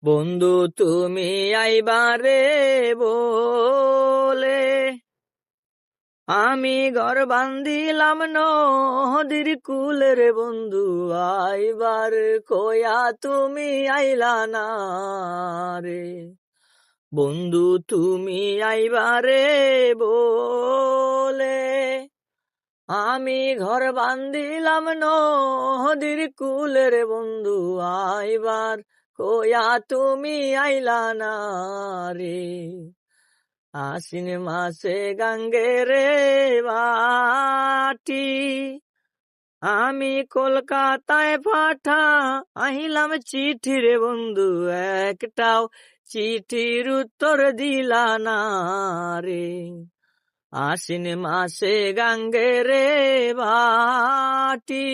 বন্ধু তুমি আইবারে বলে আমি ঘর বান্ধিলাম নদীর কুলে রে বন্ধু আইবার কয়া তুমি আইলা না রে। বন্ধু তুমি আইবারে বলে আমি ঘর বান্ধিলাম নদীর কুলে রে বন্ধু আইবার কয়া তুমি আইলা না রে। আশ্বিন মাসে গাঙ্গেরে বাটি আমি কলকাতায় পাঠা আহিলাম চিঠি রে বন্ধু একটাও চিঠির উত্তর দিলা না রে। আশ্বিন মাসে গাঙ্গেরে বাটি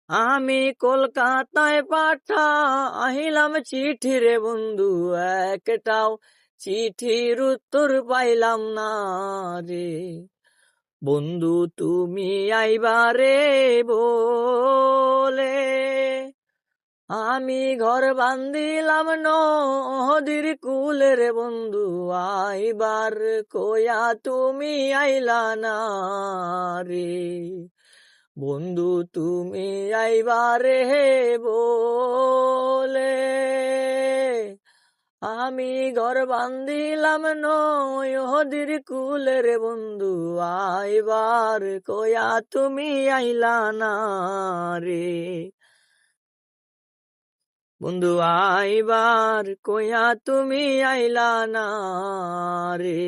আমি কলকাতায় পাঠা আহিলাম চিঠি রে বন্ধু একটাও চিঠির উত্তর পাইলাম না রে। বন্ধু তুমি আইবারে বলে আমি ঘর বান্ধিলাম নদীর কুলে রে বন্ধু আইবার কয়া তুমি আইলা না রে। বন্ধু তুমি আইবারে বলে আমি ঘর বান্ধিলাম নদীর কুলে রে বন্ধু আইবার কয়া তুমি আইলা না রে। বন্ধু আইবার কয়া তুমি আইলা না রে।